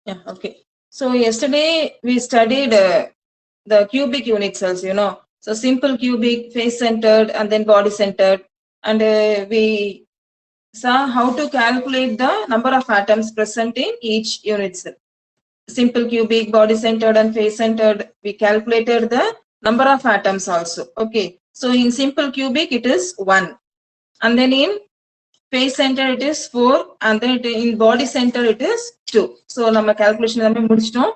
Yeah, okay. So yesterday we studied the cubic unit cells, So simple cubic, face-centered, and then body-centered. And we saw how to calculate the number of atoms present in each unit cell. Simple cubic, body-centered, and face-centered. We calculated the number of atoms also. Okay. So in simple cubic, it is 1. And then in face center it is 4, and then in body center it is 2. So நம்ம calculation எல்லாமே முடிச்சிட்டோம்.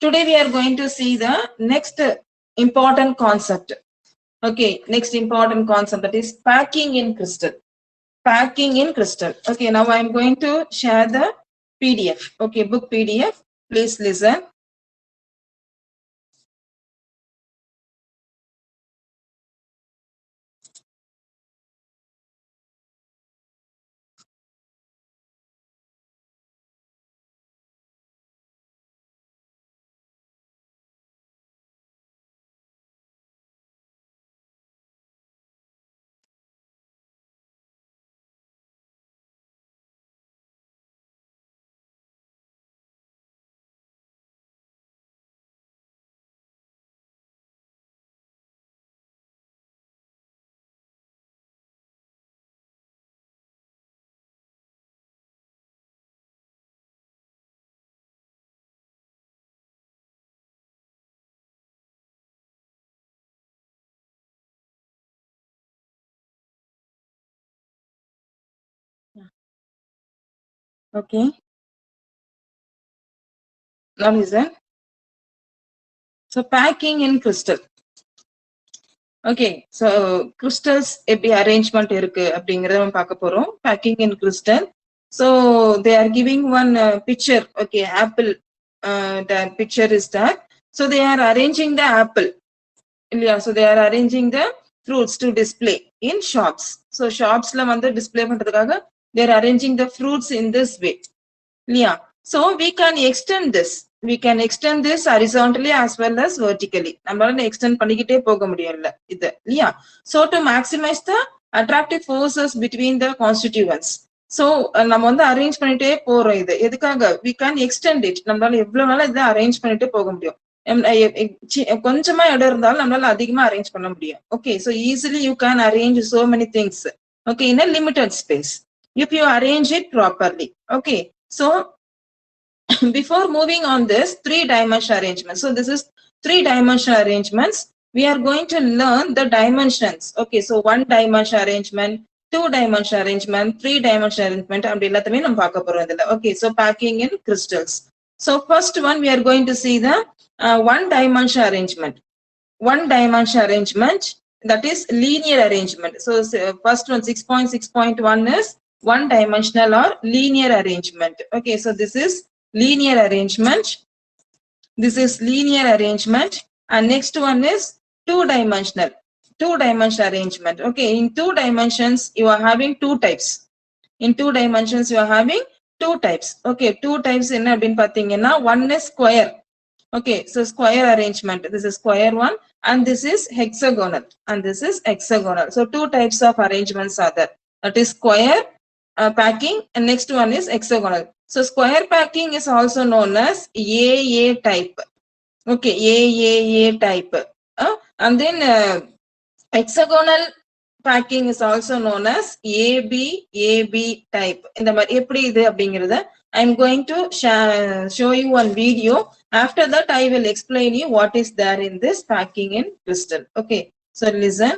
Today we are going to see the next important concept. Okay, next important concept, that is packing in crystal. Packing in crystal. Okay, now I am going to share the PDF. Okay, book PDF. Please listen. Okay, now listen. So packing in crystal. Okay, so crystals எப்படி arrangement இருக்கு அப்படிங்கறத நம்ம பார்க்க போறோம். Packing in crystal. So they are giving one picture. Okay, apple. The picture is that. So they are arranging the apple. Yeah, so they are arranging the fruits to display in shops. So shopsல வந்து display பண்றதுக்காக they are arranging the fruits in this way. Yeah, so we can extend this. We can extend this horizontally as well as vertically. நம்மளால extend பண்ணிக்கிட்டே போக முடியும்ல இது இல்லையா? So to maximize the attractive forces between the constituents. So நம்ம வந்து arrange பண்ணிட்டே போறோம் இது எதுக்காக? We can extend it. நம்மளால எவ்வளவு நாளா இதை அரேஞ்ச் பண்ணிட்டே போக முடியும். கொஞ்சமா இடம் இருந்தாலும் நம்மளால அதிகமா அரேஞ்ச் பண்ண முடியும். Okay, so easily you can arrange so many things. Okay, in a limited space if you arrange it properly. Okay, so before moving on this 3-dimensional arrangement, so this is 3-dimensional arrangements. We are going to learn the dimensions. Okay, so 1-dimensional arrangement, 2-dimensional arrangement, 3-dimensional arrangement and எல்லாத்தையுமே நம்ம பார்க்க போறோம் இதுல. Okay, so packing in crystals. So first one we are going to see the 1-dimensional arrangement. 1-dimensional arrangement, that is linear arrangement. So first one 6.6.1 is 1-dimensional or linear arrangement. Okay, so this is linear arrangement. This is linear arrangement. And next one is 2-dimensional. 2-dimensional arrangement. Okay, in 2 dimensions you are having 2 types. In 2 dimensions you are having 2 types. Okay, 2 types என்ன அப்படின்னு பாத்தீங்கன்னா, one is square. Okay, so square arrangement. This is square one and this is hexagonal and this is hexagonal. So 2 types of arrangements are there. That is square packing and next one is hexagonal. So square packing is also known as AA type. Okay, AA type. And then hexagonal packing is also known as AB type. இந்த மாதிரி எப்படி இது அப்படிங்கறத I'm going to show you one video. After that I will explain you what is there in this packing in crystal. Okay, so listen.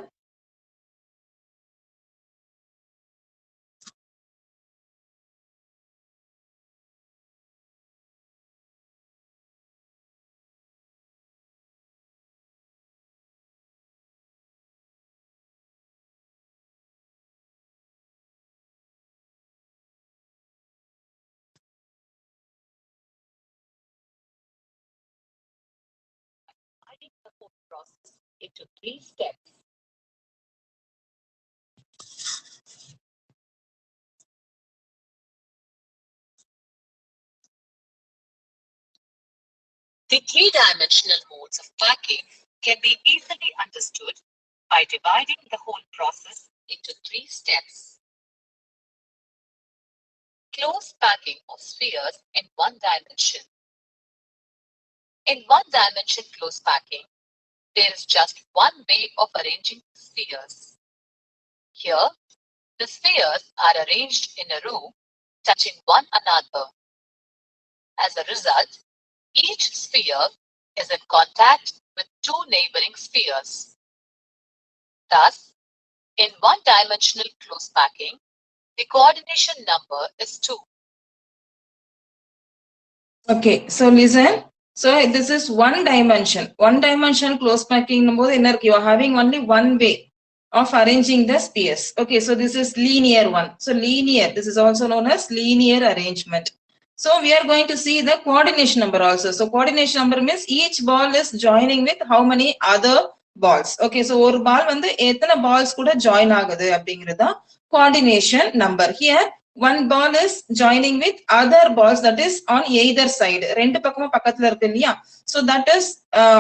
The whole process into 3 steps. The 3-dimensional modes of packing can be easily understood by dividing the whole process into 3 steps. Close packing of spheres in 1 dimension In one-dimension close packing, there is just one way of arranging spheres. Here, the spheres are arranged in a row touching one another. As a result, each sphere is in contact with two neighboring spheres. Thus, in one-dimensional close packing, the coordination number is 2. Okay, so listen. So this is one dimension. One dimension close packing number, you are having only one way of arranging the spheres. Okay, so this is linear one. So linear, this is also known as linear arrangement. So we are going to see the coordination number also. So coordination number means each ball is joining with how many other balls. Okay, so ஒரு ball வந்து எத்தனை balls கூட join ஆகுது அப்படிங்கிறது coordination number. Here one ball is joining with other balls, that is on either side. ரெண்டு பக்கமும் பக்கத்துல இருக்கு இல்லையா? So that is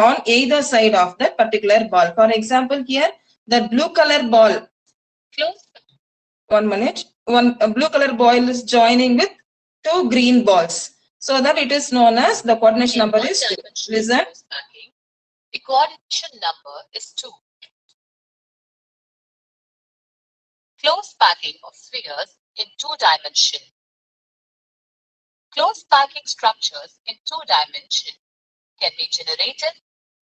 on either side of that particular ball. For example, here the blue color ball. Close. 1 minute. One blue color ball is joining with two green balls. So that it is known as the coordination number is. Listen. The coordination number is 2. Close packing of spheres in 2 dimension. Close packing structures in 2 dimension can be generated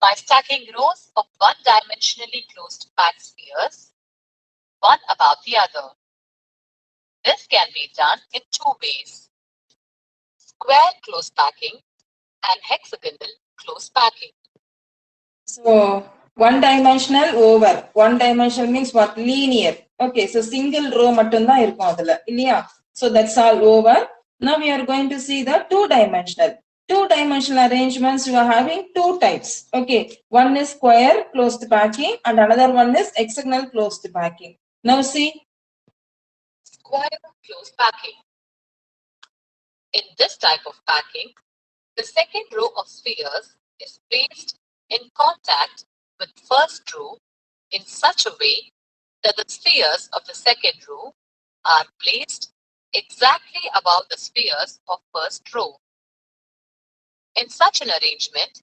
by stacking rows of one-dimensionally closed packed spheres, one above the other. This can be done in 2 ways: square close packing and hexagonal close packing. So one dimensional over. One dimensional means what? Linear. Okay, so single row மட்டும் தான் இருக்கும் அதுல இல்லையா? So that's all over. Now we are going to see the two dimensional. Two dimensional arrangements, you are having two types. Okay, one is square closed packing and another one is hexagonal closed packing. Now see. Square close packing. In this type of packing, the second row of spheres is placed in contact with first row in such a way that the spheres of the second row are placed exactly above the spheres of first row. In such an arrangement,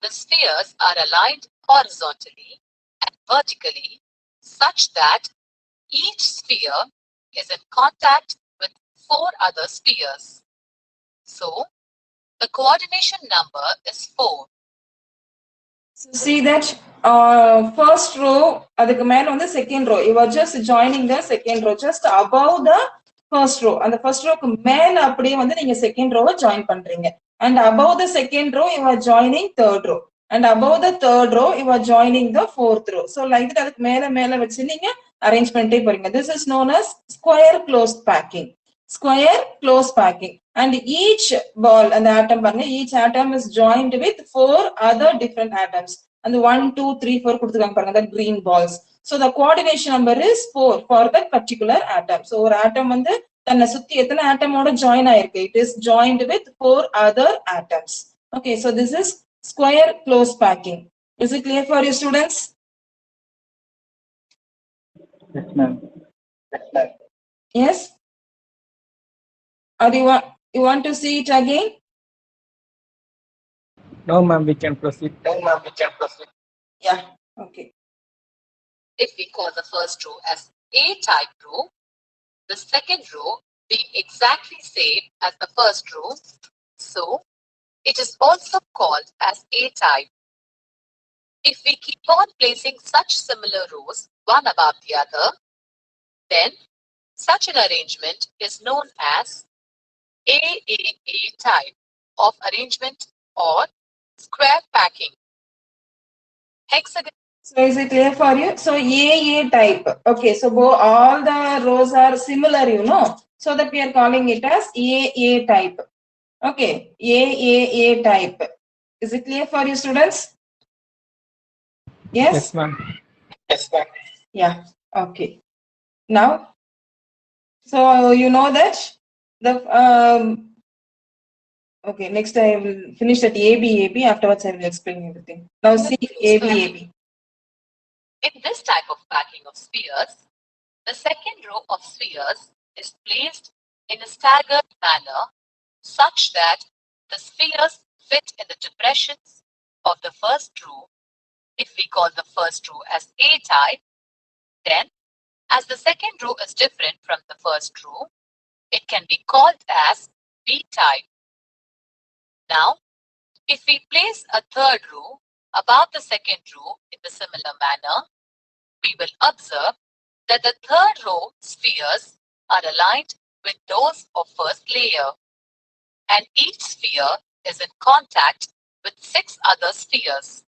the spheres are aligned horizontally and vertically such that each sphere is in contact with 4 other spheres. So, the coordination number is 4. So see that first row, அதுக்கு மேல வந்து second row. You are just joining the second row just above the first row. And the first row க்கு மேல அப்படியே வந்து நீங்க second row join பண்றீங்க. And above the second row, you are joining third row. And above the third row, you are joining the fourth row. So like that, அதுக்கு மேல மேல வச்சு நீங்க arrange பண்ணிட்டே போறீங்க. This is known as square closed packing. Square close packing, and each ball and the atom, each atom is joined with 4 other different atoms, and 1 2 3 4 கொடுத்துருக்காங்க the green balls. So the coordination number is 4 for that particular atom. So ஒரு atom வந்து தன்னை சுத்தி எத்தனை atom ஓட join ஆயிருக்கு? It is joined with 4 other atoms. Okay, so this is square close packing. Is it clear for you, students? Yes, ma'am. Yes. Or you want to see it again? No, ma'am, we can proceed. Yeah, okay. If we call the first row as A-type row, the second row being exactly same as the first row, so it is also called as A-type. If we keep on placing such similar rows one above the other, then such an arrangement is known as AAA type of arrangement or square packing. Hexagon. So is it clear for you? So AA type. Okay, so all the rows are similar, you know. So that we are calling it as AA type. Okay, AAA type. Is it clear for you, students? Yes? Yes, ma'am. Yeah, okay. Now, so you know that the okay, next I will finish that AB. Afterwards, I will explain everything. Now see AB. In this type of packing of spheres, the second row of spheres is placed in a staggered manner such that the spheres fit in the depressions of the first row, if we call the first row as A type, then as the second row is different from the first row, it can be called as B type. Now, if we place a third row above the second row in the similar manner, we will observe that the third row spheres are aligned with those of first layer, and each sphere is in contact with 6 other spheres.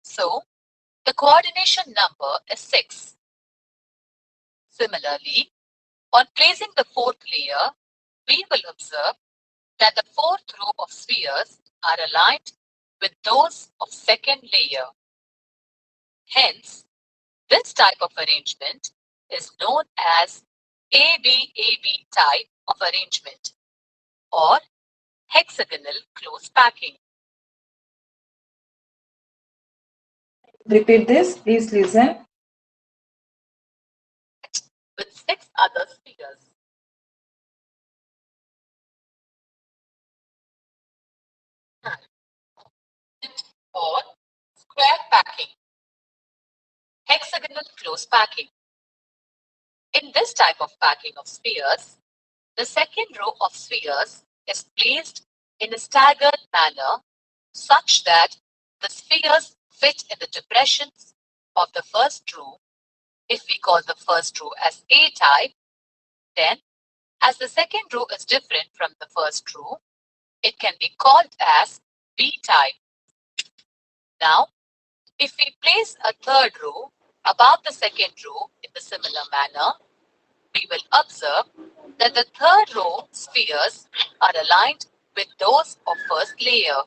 So, the coordination number is 6. Similarly, on placing the fourth layer, we will observe that the fourth row of spheres are aligned with those of second layer. Hence, this type of arrangement is known as ABAB type of arrangement or hexagonal close packing. Repeat this, please listen. With 6 other spheres. Or square packing. Hexagonal close packing. In this type of packing of spheres, the second row of spheres is placed in a staggered manner such that the spheres fit in the depressions of the first row. If we call the first row as A type, then as the second row is different from the first row, it can be called as B type. Now, if we place a third row above the second row in the similar manner, we will observe that the third row spheres are aligned with those of first layer,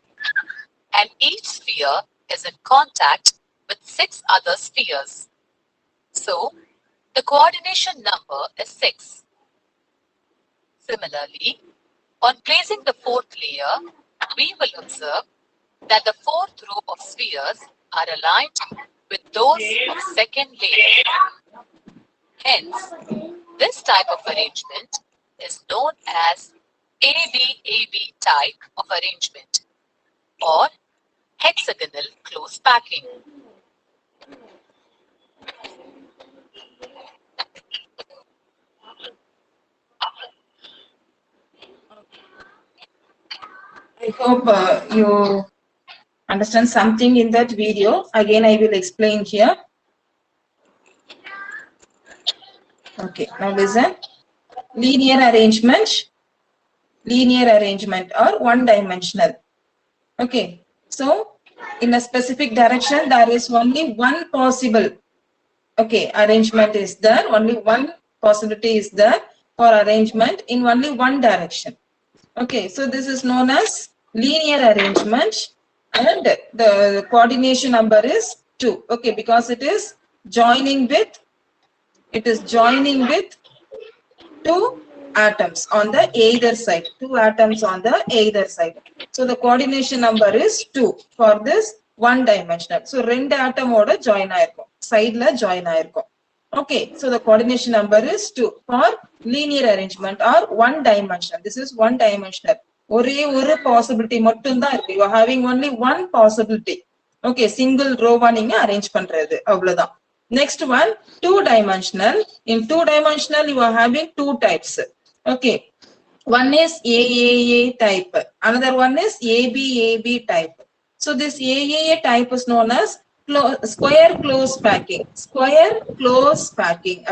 and each sphere is in contact with 6 other spheres. So, the coordination number is 6. Similarly, on placing the fourth layer, we will observe that the fourth row of spheres are aligned with those of second layer. Hence, this type of arrangement is known as ABAB type of arrangement or hexagonal close packing. I hope you understand something in that video. Again, I will explain here. Okay, now listen. Linear arrangement or one-dimensional. Okay, so in a specific direction, there is only one possible arrangement is there. Only one possibility is there for arrangement in only one direction. Okay, so this is known as linear arrangement, and the coordination number is 2. Okay, because it is joining with 2 atoms on the either side. 2 atoms on the either side. So the coordination number is 2 for this one dimensional. So 2 atom oda join aayirkom, side la join aayirkom. Okay, so the coordination number is 2 for linear arrangement or one dimensional. This is one dimensional. One possibility mattum da irukku. You are having only one possibility. Okay, single row va neenga arrange pandrathu avladha. Next one, two dimensional. In two dimensional you are having 2 types. Okay, one is AAA type, another one is ABAB type. So this AAA type is known as square close packing. Square close packing.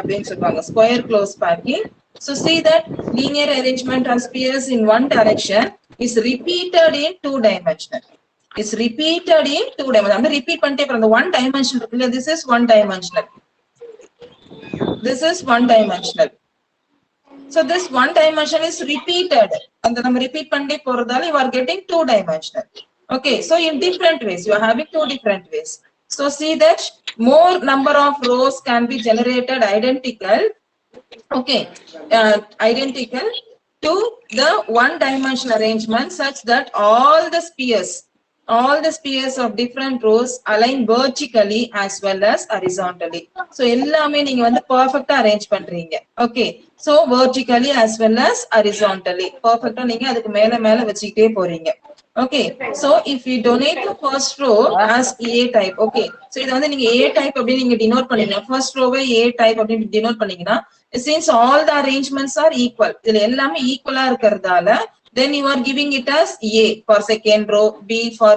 Square close packing. So see that linear arrangement of spheres in one direction is repeated in 2 dimensional. It's repeated in 2 dimensional. Repeat pante from the 1 dimensional. This is 1 dimensional. This is 1 dimensional. So this 1 dimension is repeated. And then repeat pante poradala you are getting 2 dimensional. Okay, so in different ways you are having 2 different ways. So see that more number of rows can be generated identical. Okay, identical to the 1 dimensional arrangement such that all the spheres of different rows align vertically as well as horizontally. So ellame neenga vandu perfect arrange pandreenga. Okay, so vertically as well as horizontally perfect neenga adukku mela vechite poreenga. Okay, so if you donate the first row as A type, okay, so இது வந்து நீங்க A type அப்படி நீங்க denote பண்ணீங்க, first row A type அப்படி denote பண்ணீங்கன்னா, since all the arrangements are equal, இதுல எல்லாமே equal-ஆ இருக்கிறதால, then you are giving it as A for second row, B for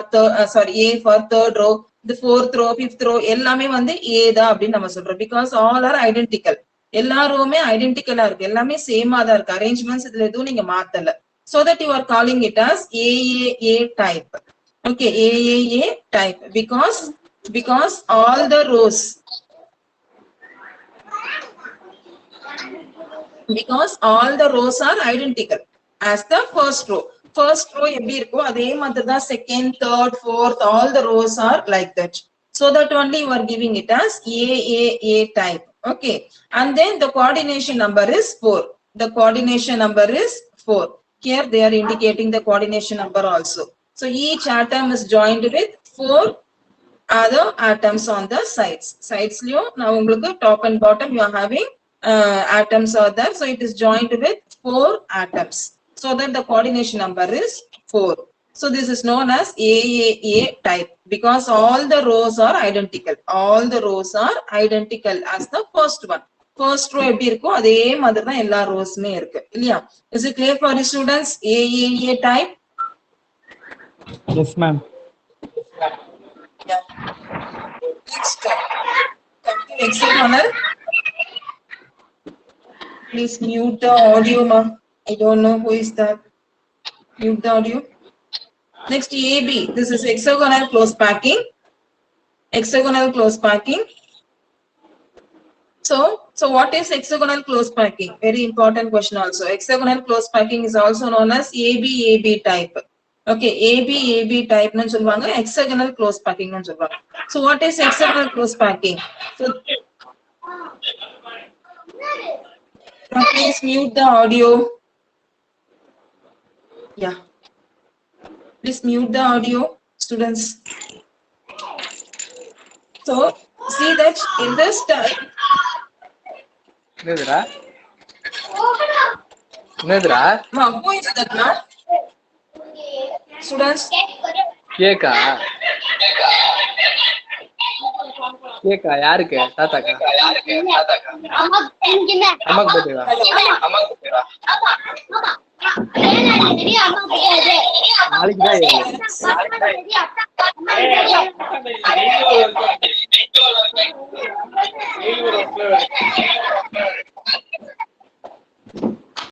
A for third row, the fourth row, fifth row எல்லாமே வந்து A தான் அப்படின்னு நம்ம சொல்றோம், because all are identical. எல்லா ரோவுமே ஐடென்டிக்கலா இருக்கு, எல்லாமே சேமா தான் இருக்கு, அரேஞ்ச்மெண்ட்ஸ் இதுல எதுவும் நீங்க மாத்தல. So that you are calling it as AAA type. Okay, AAA type because all the rows are identical as the first row. First row எப்படி இருக்கோ அதே மாதிரி தான் second, third, fourth, all the rows are like that. So that only you are giving it as AAA type. Okay, and then the coordination number is 4. The coordination number is 4. Here they are indicating the coordination number also. So each atom is joined with 4 other atoms on the sides. Sides now உங்களுக்கு top and bottom you are having atoms are there. So it is joined with 4 atoms. So that the coordination number is 4. So this is known as AAA type because all the rows are identical. All the rows are identical as the first one. First row எப்படி இருக்கோ அதே மாதிரி தான் எல்லா ரோஸ்மே இருக்கு இல்லையா? Is it clear for the students? AAA type? Yes, ma'am. Yeah. Next, come to hexagonal. Please mute the audio, ma. I don't know who is that. Mute the audio. Next, AB. This is hexagonal close packing. Hexagonal close packing. So what is hexagonal close packing? Very important question also. Hexagonal close packing is also known as AB type. Okay, AB type nu solvanga, hexagonal close packing nu solvanga. So what is hexagonal close packing? So please mute the audio. Yeah. Please mute the audio, students. So see that in this type. Nedra? Ma, who is that now? Students? Keka யாருக்கு? தாத்தாக்கா? அம்மாக்கு போட்டுவா? நாளைக்கு தான்